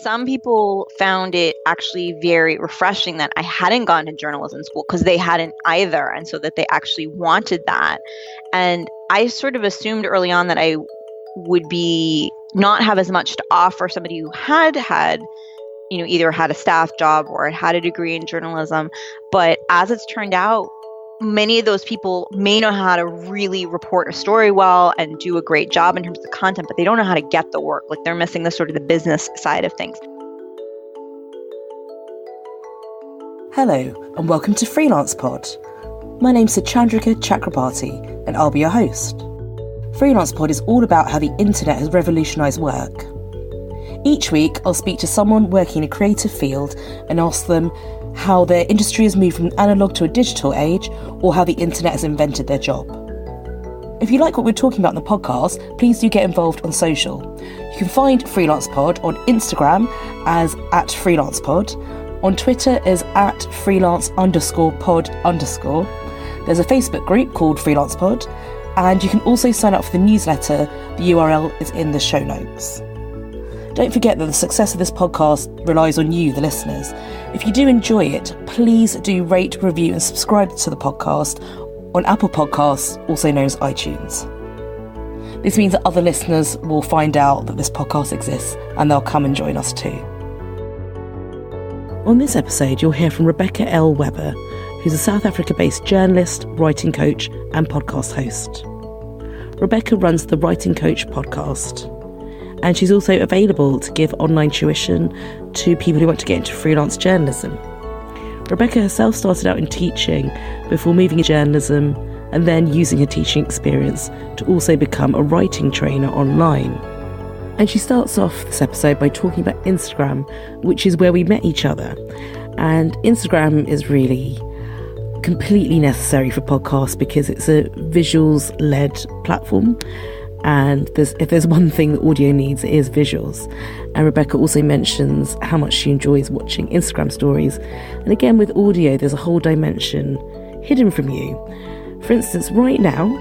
Some people found it actually very refreshing that I hadn't gone to journalism school because they hadn't either. And so that they actually wanted that. And I sort of assumed early on that I would be not have as much to offer somebody who had either had a staff job or had a degree in journalism. But as it's turned out, many of those people may know how to really report a story well and do a great job in terms of content, but they don't know how to get the work. Like they're missing the sort of the business side of things. Hello, and welcome to Freelance Pod. My name's Suchandrika Chakrabarti, and I'll be your host. Freelance Pod is all about how the internet has revolutionised work. Each week, I'll speak to someone working in a creative field and ask them how their industry has moved from an analogue to a digital age, or how the internet has invented their job. If you like what we're talking about in the podcast, please do get involved on social. You can find Freelance Pod on Instagram as @freelancepod, on Twitter as @freelance_pod_. There's a Facebook group called Freelance Pod, and you can also sign up for the newsletter. The URL is in the show notes. Don't forget that the success of this podcast relies on you, the listeners. If you do enjoy it, please do rate, review and subscribe to the podcast on Apple Podcasts, also known as iTunes. This means that other listeners will find out that this podcast exists and they'll come and join us too. On this episode, you'll hear from Rebecca L. Webber, who's a South Africa-based journalist, writing coach and podcast host. Rebecca runs the Writing Coach podcast, and she's also available to give online tuition to people who want to get into freelance journalism. Rebecca herself started out in teaching before moving into journalism and then using her teaching experience to also become a writing trainer online. And she starts off this episode by talking about Instagram, which is where we met each other. And Instagram is really completely necessary for podcasts because it's a visuals-led platform. And if there's one thing that audio needs, it is visuals. And Rebecca also mentions how much she enjoys watching Instagram stories. And again, with audio, there's a whole dimension hidden from you. For instance, right now,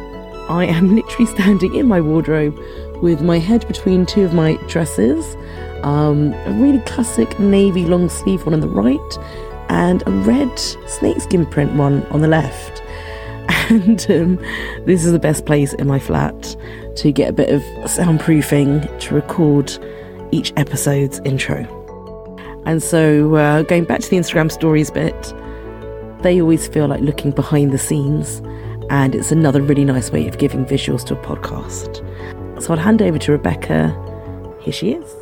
I am literally standing in my wardrobe with my head between two of my dresses, a really classic navy long sleeve one on the right, and a red snakeskin print one on the left. And this is the best place in my flat to get a bit of soundproofing to record each episode's intro. And so going back to the Instagram stories bit, they always feel like looking behind the scenes, and it's another really nice way of giving visuals to a podcast. So I'll hand over to Rebecca. Here she is.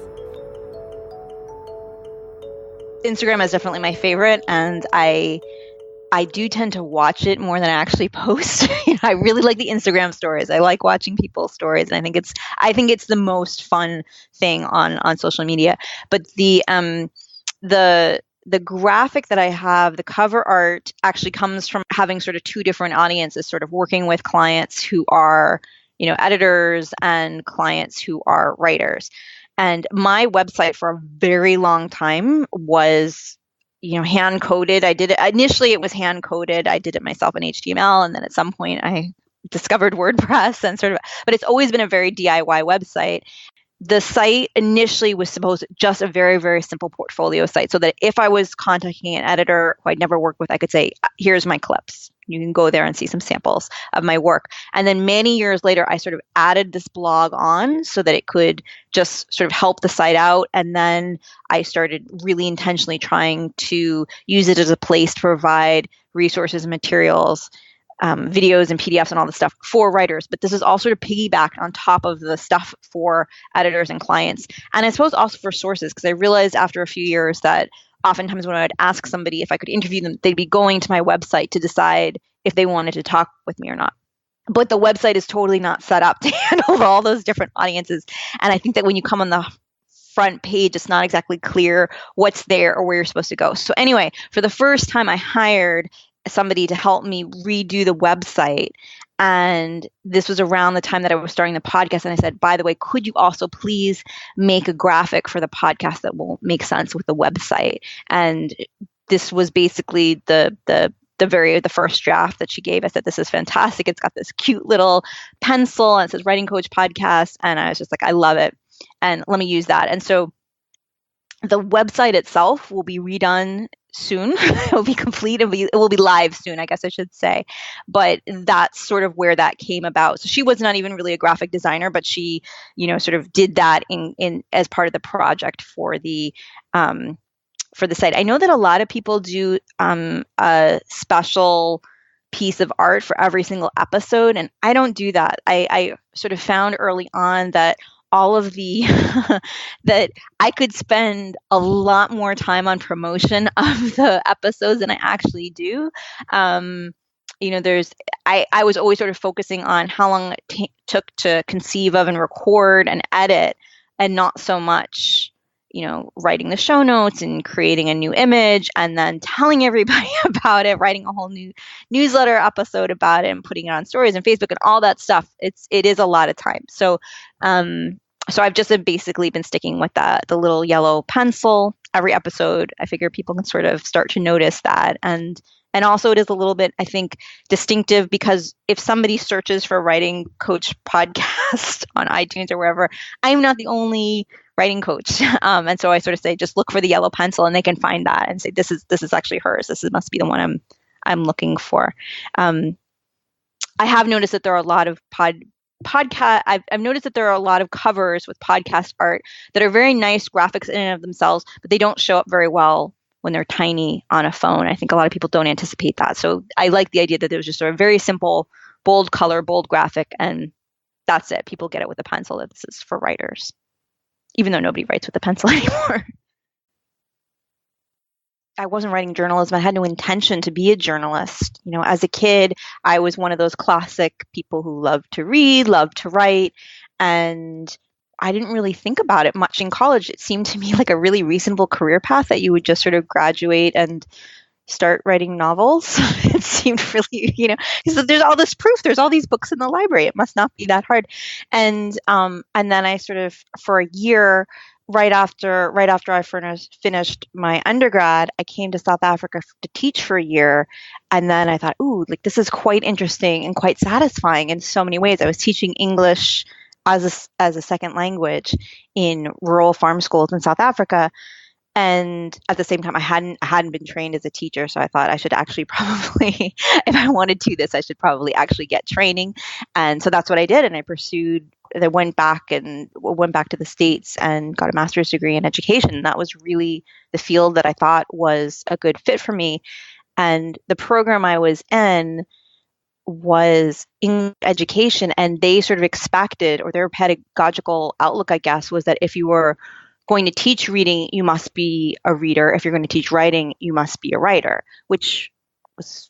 Instagram is definitely my favorite, and I do tend to watch it more than I actually post. I really like the Instagram stories. I like watching people's stories, and I think it's the most fun thing on social media. But the graphic that I have, the cover art, actually comes from having sort of two different audiences, sort of working with clients who are, editors and clients who are writers. And my website for a very long time was hand coded. Initially it was hand coded. I did it myself in HTML. And then at some point I discovered WordPress but it's always been a very DIY website. The site initially was supposed just a very, very simple portfolio site, so that if I was contacting an editor who I'd never worked with, I could say, here's my clips. You can go there and see some samples of my work. And then many years later, I sort of added this blog on so that it could just sort of help the site out. And then I started really intentionally trying to use it as a place to provide resources and materials, videos and PDFs and all the stuff for writers. But this is all sort of piggybacked on top of the stuff for editors and clients. And I suppose also for sources, because I realized after a few years that oftentimes when I would ask somebody if I could interview them, they'd be going to my website to decide if they wanted to talk with me or not. But the website is totally not set up to handle all those different audiences. And I think that when you come on the front page, it's not exactly clear what's there or where you're supposed to go. So anyway, for the first time, I hired somebody to help me redo the website. And this was around the time that I was starting the podcast. And I said, by the way, could you also please make a graphic for the podcast that will make sense with the website? And this was basically the first draft that she gave. I said, this is fantastic. It's got this cute little pencil and it says Writing Coach Podcast. And I was just like, I love it. And let me use that. And so The website itself will be redone soon. It will be complete. It will be live soon, I guess I should say. But that's sort of where that came about. So she was not even really a graphic designer, but she, sort of did that in as part of the project for the site. I know that a lot of people do a special piece of art for every single episode, and I don't do that. I sort of found early on that all of the that I could spend a lot more time on promotion of the episodes than I actually do. I was always sort of focusing on how long it took to conceive of and record and edit, and not so much writing the show notes and creating a new image and then telling everybody about it, writing a whole new newsletter episode about it and putting it on stories and Facebook and all that stuff. It is a lot of time. So I've just basically been sticking with the little yellow pencil every episode. I figure people can sort of start to notice that. And also it is a little bit, I think, distinctive, because if somebody searches for writing coach podcast on iTunes or wherever, I'm not the only writing coach. And so I sort of say, just look for the yellow pencil and they can find that and say, this is actually hers. This must be the one I'm looking for. I have noticed that there are a lot of podcast. I've noticed that there are a lot of covers with podcast art that are very nice graphics in and of themselves, but they don't show up very well when they're tiny on a phone. I think a lot of people don't anticipate that. So I like the idea that there was just sort of very simple, bold color, bold graphic, and that's it. People get it with a pencil. That this is for writers, even though nobody writes with a pencil anymore. I wasn't writing journalism. I had no intention to be a journalist. As a kid, I was one of those classic people who loved to read, loved to write, and I didn't really think about it much in college. It seemed to me like a really reasonable career path that you would just sort of graduate and start writing novels. It seemed really, because there's all this proof. There's all these books in the library. It must not be that hard. And then I sort of, for a year, right after I finished my undergrad, I came to South Africa to teach for a year. And then I thought, ooh, like this is quite interesting and quite satisfying in so many ways. I was teaching English as a second language in rural farm schools in South Africa. And at the same time, I hadn't been trained as a teacher. So I thought I should actually probably, if I wanted to do this, I should probably actually get training. And so that's what I did. And I went back to the States and got a master's degree in education. That was really the field that I thought was a good fit for me. And the program I was in was English education, and they sort of expected, or their pedagogical outlook, I guess, was that if you were going to teach reading, you must be a reader. If you're going to teach writing, you must be a writer, which was,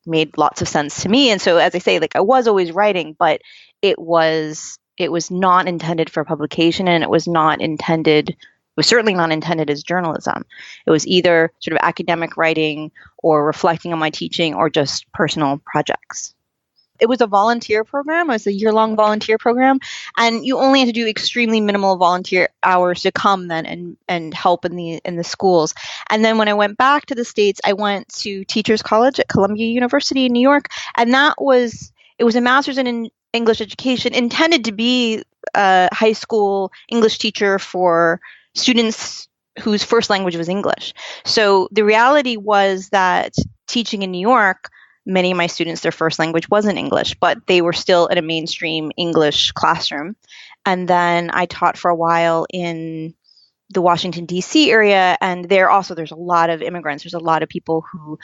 made lots of sense to me. And so, as I say, like I was always writing, but it was not intended for publication, and it was certainly not intended as journalism. It was either sort of academic writing or reflecting on my teaching or just personal projects. It was a volunteer program. It was a year-long volunteer program, and you only had to do extremely minimal volunteer hours to come then and help in the schools. And then when I went back to the States, I went to Teachers College at Columbia University in New York, and it was a master's in English education, intended to be a high school English teacher for students whose first language was English. So the reality was that teaching in New York, many of my students, their first language wasn't English, but they were still in a mainstream English classroom. And then I taught for a while in the Washington, D.C. area, and there's a lot of immigrants. There's a lot of people who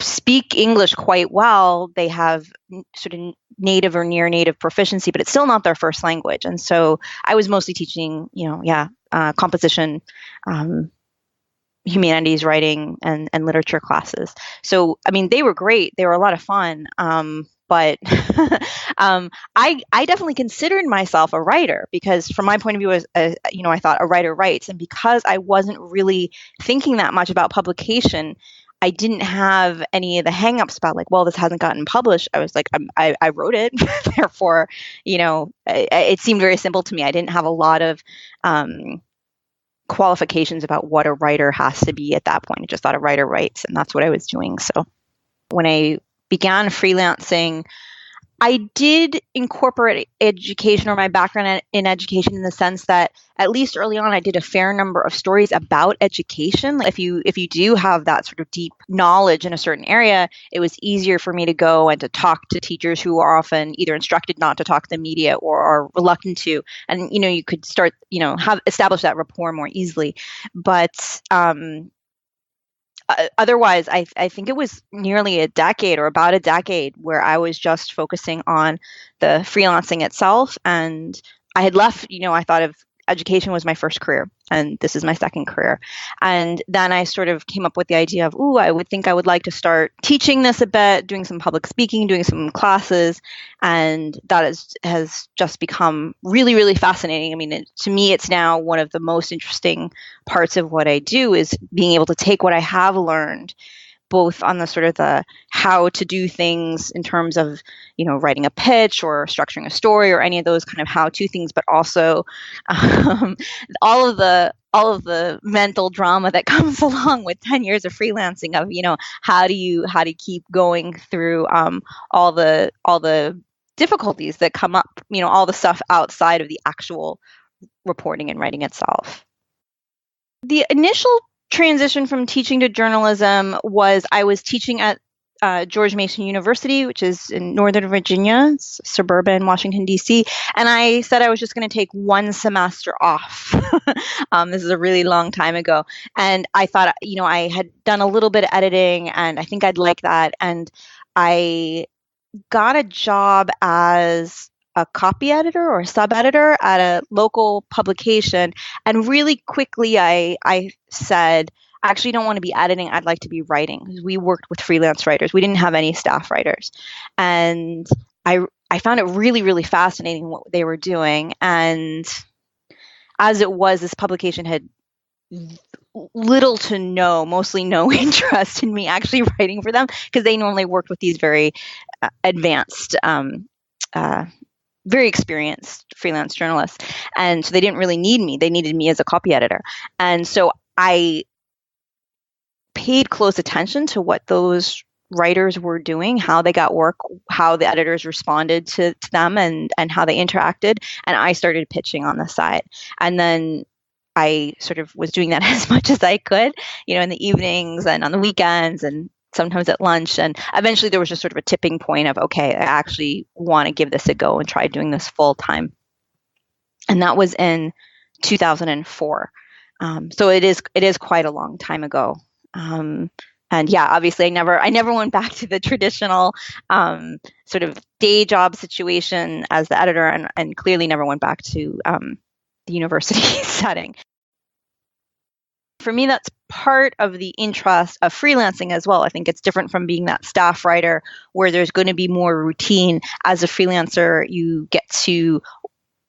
speak English quite well. They have sort of native or near native proficiency, but it's still not their first language. And so I was mostly teaching, composition, humanities, writing, and literature classes. So, I mean, they were great. They were a lot of fun. But I definitely considered myself a writer, because from my point of view, I thought a writer writes. And because I wasn't really thinking that much about publication, I didn't have any of the hangups about like, well, this hasn't gotten published. I was like, I wrote it. Therefore, it seemed very simple to me. I didn't have a lot of qualifications about what a writer has to be at that point. I just thought a writer writes, and that's what I was doing. So when I began freelancing, I did incorporate education or my background in education in the sense that at least early on, I did a fair number of stories about education. Like if you do have that sort of deep knowledge in a certain area, it was easier for me to go and to talk to teachers who are often either instructed not to talk to the media or are reluctant to. And, you could start, have establish that rapport more easily. But otherwise, I think it was nearly a decade or about a decade where I was just focusing on the freelancing itself. And I had left, I thought of education was my first career and this is my second career. And then I sort of came up with the idea of, I would like to start teaching this a bit, doing some public speaking, doing some classes. And that has just become really, really fascinating. I mean, to me, it's now one of the most interesting parts of what I do is being able to take what I have learned, both on the sort of the how to do things in terms of, writing a pitch or structuring a story or any of those kind of how-to things, but also all of the mental drama that comes along with 10 years of freelancing of, how do you keep going through all the difficulties that come up, all the stuff outside of the actual reporting and writing itself. The initial transition from teaching to journalism was I was teaching at George Mason University, which is in Northern Virginia, suburban Washington, D.C. And I said I was just going to take one semester off. This is a really long time ago. And I thought, I had done a little bit of editing and I think I'd like that. And I got a job as a copy editor or a sub-editor at a local publication. And really quickly, I said, I actually don't want to be editing. I'd like to be writing because we worked with freelance writers. We didn't have any staff writers. And I found it really, really fascinating what they were doing. And as it was, this publication had little to no, mostly no interest in me actually writing for them because they normally worked with these very advanced very experienced freelance journalists. And so they didn't really need me. They needed me as a copy editor. And so I paid close attention to what those writers were doing, how they got work, how the editors responded to them and how they interacted. And I started pitching on the side. And then I sort of was doing that as much as I could, in the evenings and on the weekends and sometimes at lunch. And eventually there was just sort of a tipping point of, okay, I actually want to give this a go and try doing this full time. And that was in 2004. So it is quite a long time ago. And yeah, obviously I never went back to the traditional sort of day job situation as the editor and clearly never went back to the university setting. For me, that's part of the interest of freelancing as well. I think it's different from being that staff writer where there's going to be more routine. As a freelancer, you get to,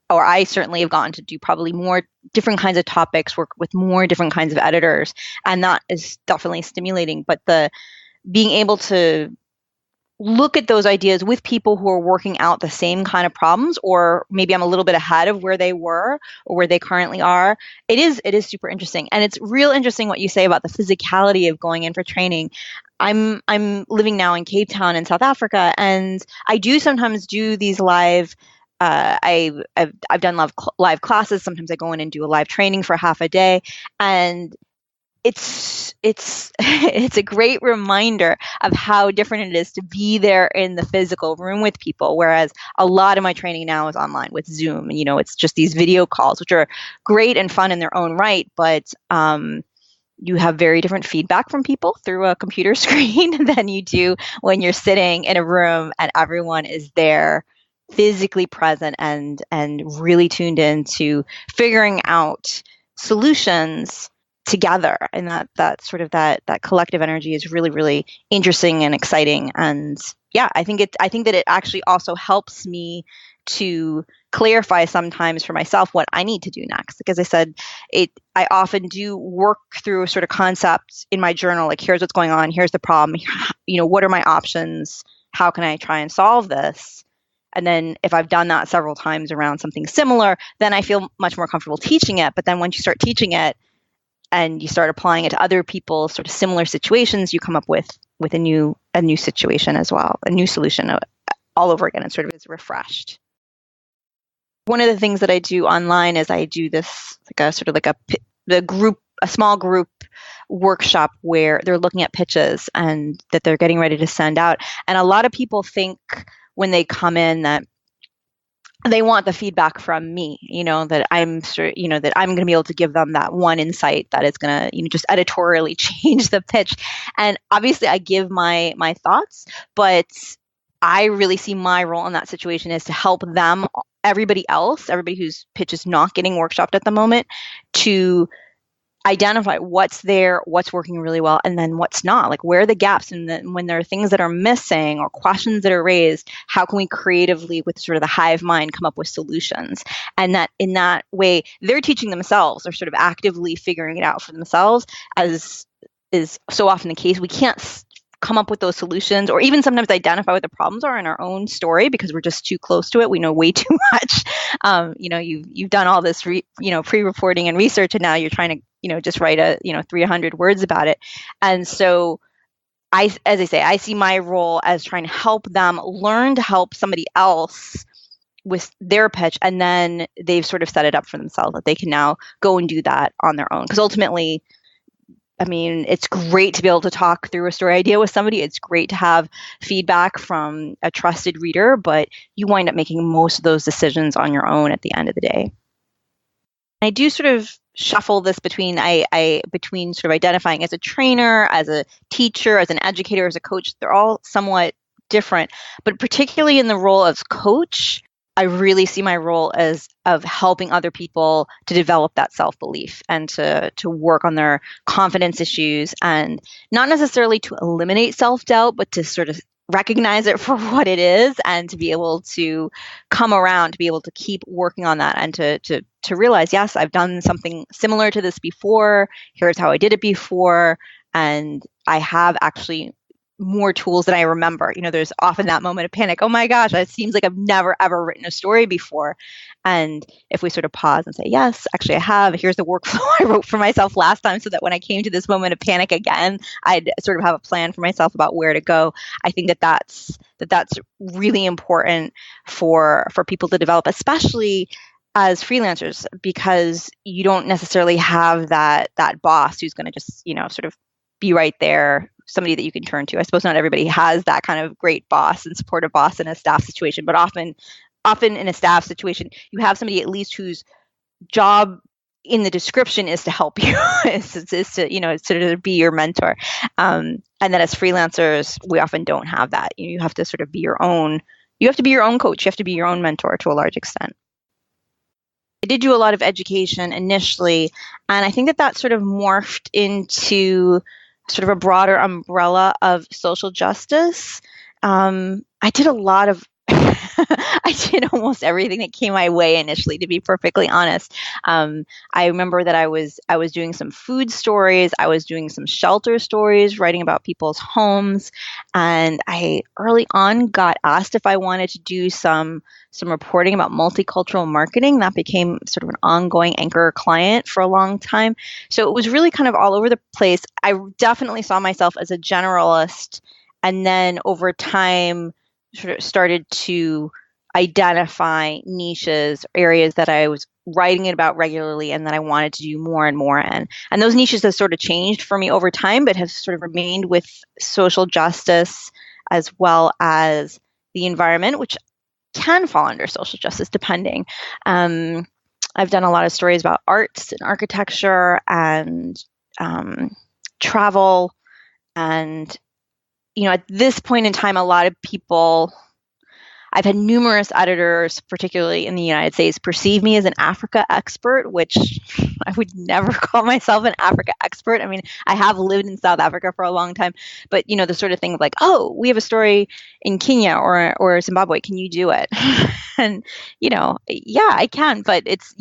or I certainly have gotten to do probably more different kinds of topics, work with more different kinds of editors. And that is definitely stimulating. But the being able to look at those ideas with people who are working out the same kind of problems, or maybe I'm a little bit ahead of where they were or where they currently are. It is super interesting. And it's real interesting what you say about the physicality of going in for training. I'm living now in Cape Town in South Africa, and I do sometimes do these live I've done live classes. Sometimes I go in and do a live training for half a day, and it's a great reminder of how different it is to be there in the physical room with people. Whereas a lot of my training now is online with Zoom, and it's just these video calls, which are great and fun in their own right, but you have very different feedback from people through a computer screen than you do when you're sitting in a room and everyone is there physically present and really tuned in to figuring out solutions together. And that sort of that collective energy is really, really interesting and exciting. And yeah, I think that it actually also helps me to clarify sometimes for myself what I need to do next. Like, as I said, I often do work through a sort of concept in my journal, like here's what's going on, here's the problem, what are my options, how can I try and solve this? And then if I've done that several times around something similar, then I feel much more comfortable teaching it. But then once you start teaching it and you start applying it to other people's sort of similar situations, you come up with a new situation as well, a new solution all over again and sort of is refreshed. One of the things that I do online is I do this a small group workshop where they're looking at pitches and that they're getting ready to send out. And a lot of people think when they come in that they want the feedback from me, that I'm that I'm going to be able to give them that one insight that is going to, just editorially change the pitch. And obviously I give my thoughts, but I really see my role in that situation is to help them, everybody whose pitch is not getting workshopped at the moment, to identify what's there, what's working really well, and then what's not. Like, where are the gaps? And then when there are things that are missing or questions that are raised, how can we creatively, with sort of the hive mind, come up with solutions? And that in that way, they're teaching themselves or sort of actively figuring it out for themselves, as is so often the case. We can't come up with those solutions or even sometimes identify what the problems are in our own story because we're just too close to it. We know way too much. You've done all this pre-reporting and research, and now you're trying to just write 300 words about it. And so as I say, I see my role as trying to help them learn to help somebody else with their pitch, and then they've sort of set it up for themselves that they can now go and do that on their own. Because ultimately, I mean, it's great to be able to talk through a story idea with somebody. It's great to have feedback from a trusted reader, but you wind up making most of those decisions on your own at the end of the day. I do sort of shuffle this between sort of identifying as a trainer, as a teacher, as an educator, as a coach. They're all somewhat different, but particularly in the role of coach, I really see my role as of helping other people to develop that self-belief and to work on their confidence issues, and not necessarily to eliminate self-doubt, but to sort of recognize it for what it is and to be able to come around, to be able to keep working on that and to realize, yes, I've done something similar to this before. Here's how I did it before. And I have actually more tools than I remember. There's often that moment of panic. Oh my gosh, it seems like I've never ever written a story before. And if we sort of pause and say, yes, actually I have, here's the workflow I wrote for myself last time so that when I came to this moment of panic again, I'd sort of have a plan for myself about where to go. I think that's really important for people to develop, especially as freelancers, because you don't necessarily have that boss who's going to just, sort of be right there, somebody that you can turn to. I suppose not everybody has that kind of great boss and supportive boss in a staff situation, but often in a staff situation, you have somebody at least whose job in the description is to help you, is to sort of be your mentor. And then as freelancers, we often don't have that. You have to sort of be your own. You have to be your own coach. You have to be your own mentor to a large extent. I did do a lot of education initially, and I think that sort of morphed into sort of a broader umbrella of social justice. I did a lot of, I did almost everything that came my way initially, to be perfectly honest. I remember that I was doing some food stories, I was doing some shelter stories, writing about people's homes, and I early on got asked if I wanted to do some reporting about multicultural marketing. That became sort of an ongoing anchor client for a long time. So it was really kind of all over the place. I definitely saw myself as a generalist, and then over time sort of started to identify niches, areas that I was writing it about regularly and that I wanted to do more and more in. And those niches have sort of changed for me over time, but have sort of remained with social justice as well as the environment, which can fall under social justice depending. I've done a lot of stories about arts and architecture and travel. And, at this point in time, a lot of people, I've had numerous editors, particularly in the United States, perceive me as an Africa expert, which I would never call myself an Africa expert. I mean, I have lived in South Africa for a long time, but the sort of thing of like, oh, we have a story in Kenya or Zimbabwe, can you do it? And yeah, I can, but it's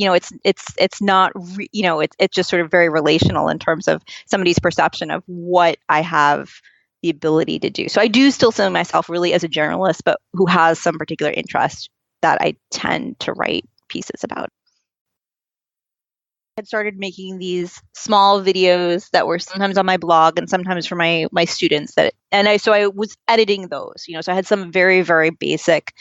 not it's just sort of very relational in terms of somebody's perception of what I have the ability to do. So I do still see myself really as a journalist, but who has some particular interest that I tend to write pieces about. had started making these small videos that were sometimes on my blog and sometimes for my students so I was editing those, so I had some very, very basic,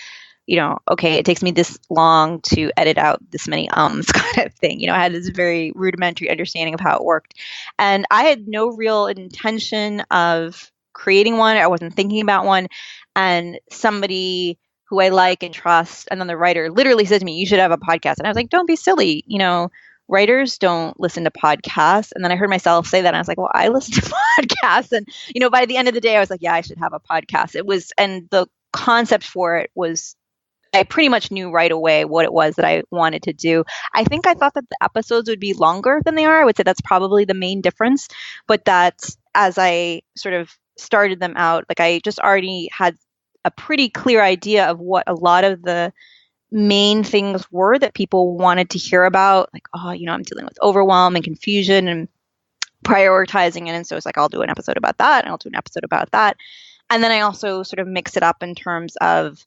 okay, it takes me this long to edit out this many kind of thing. I had this very rudimentary understanding of how it worked. And I had no real intention of creating one. I wasn't thinking about one. And somebody who I like and trust, and then the writer literally said to me, "You should have a podcast." And I was like, "Don't be silly. Writers don't listen to podcasts." And then I heard myself say that, and I was like, well, I listen to podcasts. And, by the end of the day, I was like, yeah, I should have a podcast. And the concept for it was, I pretty much knew right away what it was that I wanted to do. I think I thought that the episodes would be longer than they are. I would say that's probably the main difference. But that as I sort of started them out, like I just already had a pretty clear idea of what a lot of the main things were that people wanted to hear about. Like, I'm dealing with overwhelm and confusion and prioritizing it. And so it's like, I'll do an episode about that, and I'll do an episode about that. And then I also sort of mix it up in terms of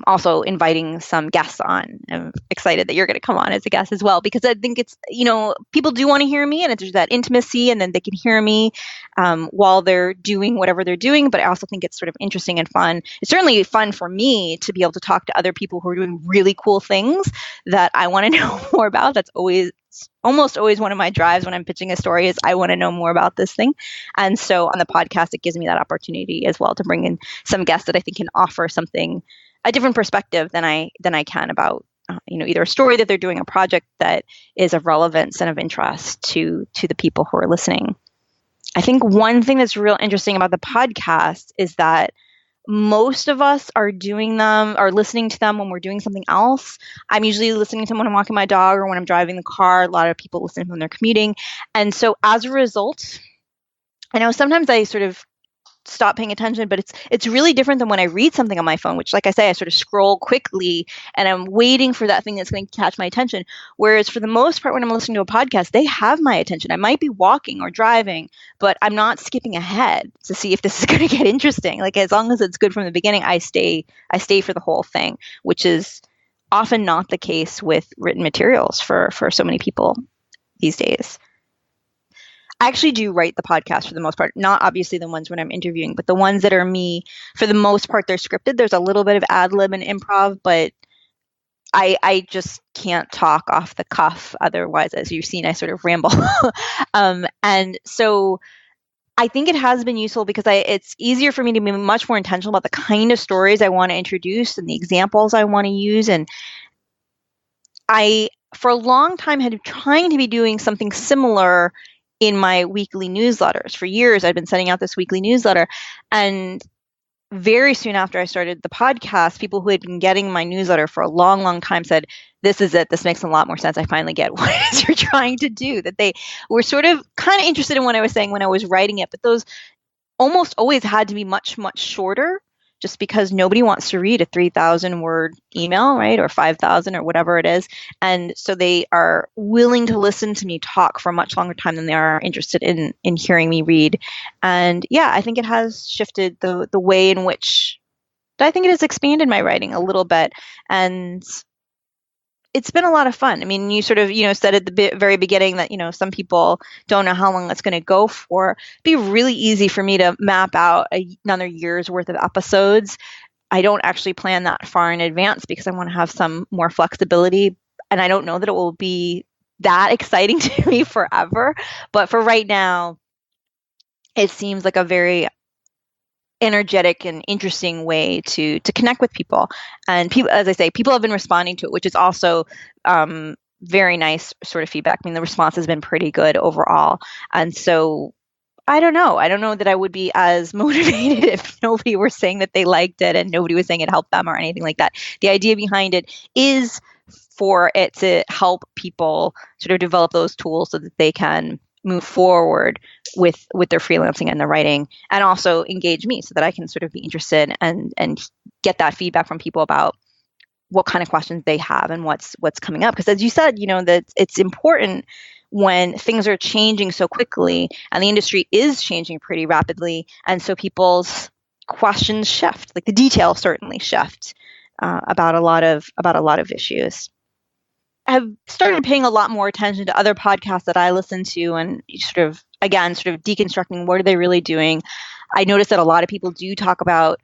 also inviting some guests on. I'm excited that you're going to come on as a guest as well, because I think it's, people do want to hear me, and there's that intimacy, and then they can hear me while they're doing whatever they're doing. But I also think it's sort of interesting and fun. It's certainly fun for me to be able to talk to other people who are doing really cool things that I want to know more about. That's almost always one of my drives when I'm pitching a story is I want to know more about this thing. And so on the podcast, it gives me that opportunity as well to bring in some guests that I think can offer something, a different perspective than I can about either a story that they're doing, a project that is of relevance and of interest to the people who are listening. I think one thing that's real interesting about the podcast is that most of us are doing them or listening to them when we're doing something else. I'm usually listening to them when I'm walking my dog or when I'm driving the car. A lot of people listen when they're commuting. And so as a result, I know sometimes I sort of stop paying attention, but it's really different than when I read something on my phone, which, like I say, I sort of scroll quickly and I'm waiting for that thing that's going to catch my attention. Whereas for the most part, when I'm listening to a podcast, they have my attention. I might be walking or driving, but I'm not skipping ahead to see if this is going to get interesting. Like, as long as it's good from the beginning, I stay for the whole thing, which is often not the case with written materials for so many people these days. I actually do write the podcast for the most part, not obviously the ones when I'm interviewing, but the ones that are me, for the most part, they're scripted. There's a little bit of ad lib and improv, but I just can't talk off the cuff. Otherwise, as you've seen, I sort of ramble. And so I think it has been useful because it's easier for me to be much more intentional about the kind of stories I want to introduce and the examples I want to use. And I, for a long time, had been trying to be doing something similar in my weekly newsletters. For years, I'd been sending out this weekly newsletter. And very soon after I started the podcast, people who had been getting my newsletter for a long, long time said, this is it. This makes a lot more sense. I finally get what it is you're trying to do. That they were sort of kind of interested in what I was saying when I was writing it. But those almost always had to be much, much shorter, just because nobody wants to read a 3,000 word email, right? Or 5,000 or whatever it is. And so they are willing to listen to me talk for a much longer time than they are interested in hearing me read. And yeah, I think it has shifted the way in which I think it has expanded my writing a little bit. And it's been a lot of fun. I mean, you sort of, said at the very beginning that, some people don't know how long it's going to go for. It'd be really easy for me to map out another year's worth of episodes. I don't actually plan that far in advance because I want to have some more flexibility. And I don't know that it will be that exciting to me forever. But for right now, it seems like a very energetic and interesting way to connect with people. And people, as I say, people have been responding to it, which is also very nice sort of feedback. I mean, the response has been pretty good overall. And so I don't know that I would be as motivated if nobody were saying that they liked it and nobody was saying it helped them or anything like that. The idea behind it is for it to help people sort of develop those tools so that they can move forward with their freelancing and their writing, and also engage me so that I can sort of be interested and get that feedback from people about what kind of questions they have and what's coming up. Because as you said, that it's important when things are changing so quickly and the industry is changing pretty rapidly. And so people's questions shift, like the details certainly shift about a lot of issues. have started paying a lot more attention to other podcasts that I listen to and sort of deconstructing what are they really doing. I noticed that a lot of people do talk about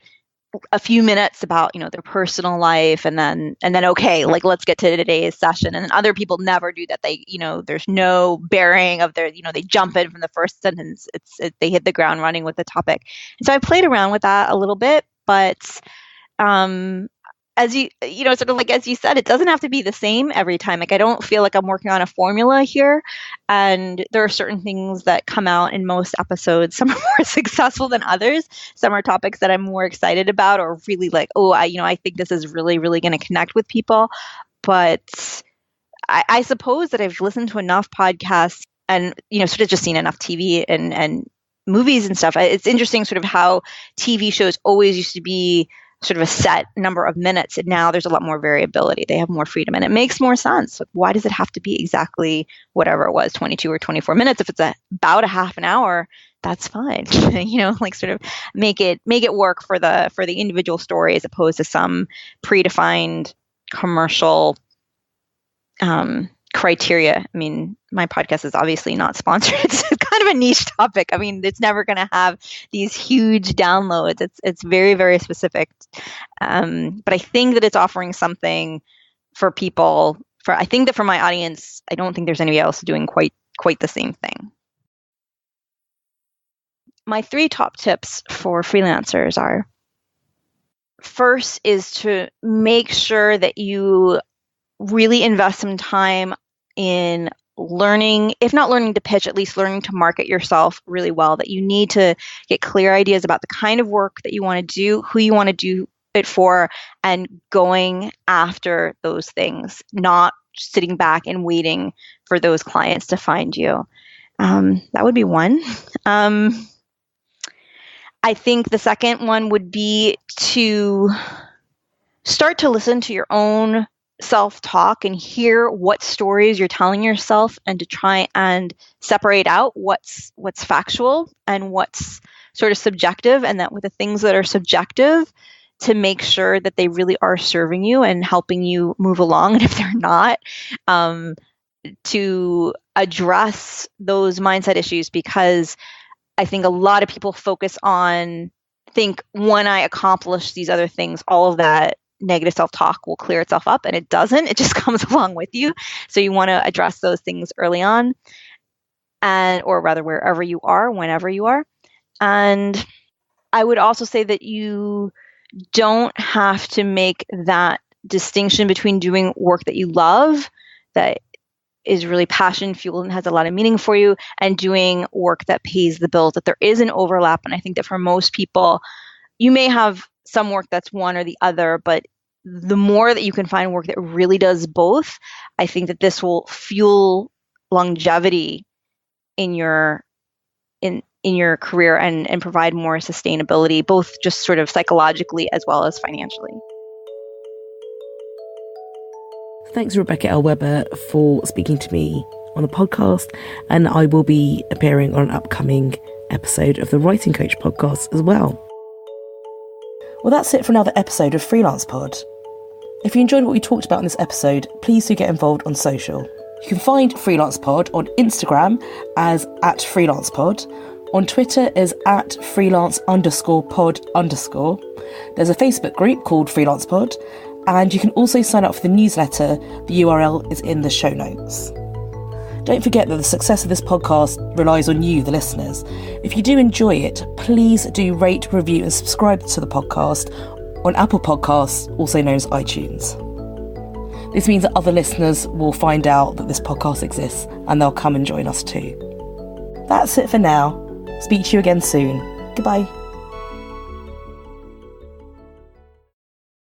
a few minutes about, their personal life and then okay, like let's get to today's session. And then other people never do that. They, there's no bearing of their, they jump in from the first sentence. They hit the ground running with the topic. And so I played around with that a little bit, but as sort of like, as you said, it doesn't have to be the same every time. Like, I don't feel like I'm working on a formula here. And there are certain things that come out in most episodes. Some are more successful than others. Some are topics that I'm more excited about or really like, I think this is really, really going to connect with people. But I suppose that I've listened to enough podcasts and, sort of just seen enough TV and movies and stuff. It's interesting sort of how TV shows always used to be sort of a set number of minutes, and now there's a lot more variability. They have more freedom, and it makes more sense. Like, why does it have to be exactly whatever it was, 22 or 24 minutes? If it's about a half an hour, that's fine. Like sort of make it work for the individual story as opposed to some predefined commercial criteria. I mean, my podcast is obviously not sponsored. It's kind of a niche topic. I mean, it's never going to have these huge downloads. It's very, very specific. But I think that it's offering something for people. I think that for my audience, I don't think there's anybody else doing quite the same thing. My 3 top tips for freelancers are: first is to make sure that you really invest some time in learning, if not learning to pitch, at least learning to market yourself really well. That you need to get clear ideas about the kind of work that you want to do, who you want to do it for, and going after those things, not sitting back and waiting for those clients to find you. That would be one. I think the second one would be to start to listen to your own self-talk and hear what stories you're telling yourself, and to try and separate out what's factual and what's sort of subjective, and that with the things that are subjective, to make sure that they really are serving you and helping you move along. And if they're not, to address those mindset issues, because I think a lot of people think when I accomplish these other things, all of that negative self-talk will clear itself up, and it doesn't. It just comes along with you. So you want to address those things early on, or rather wherever you are, whenever you are. And I would also say that you don't have to make that distinction between doing work that you love, that is really passion-fueled and has a lot of meaning for you, and doing work that pays the bills, that there is an overlap. And I think that for most people, you may have some work that's one or the other, but the more that you can find work that really does both, I think that this will fuel longevity in your career and provide more sustainability, both just sort of psychologically as well as financially. Thanks, Rebecca L. Weber, for speaking to me on the podcast, and I will be appearing on an upcoming episode of the Writing Coach podcast as well. Well, that's it for another episode of Freelance Pod. If you enjoyed what we talked about in this episode, please do get involved on social. You can find Freelance Pod on Instagram as @freelancepod, on Twitter as @freelance_pod_. There's a Facebook group called Freelance Pod, and you can also sign up for the newsletter. The URL is in the show notes. Don't forget that the success of this podcast relies on you, the listeners. If you do enjoy it, please do rate, review and subscribe to the podcast on Apple Podcasts, also known as iTunes. This means that other listeners will find out that this podcast exists and they'll come and join us too. That's it for now. Speak to you again soon. Goodbye.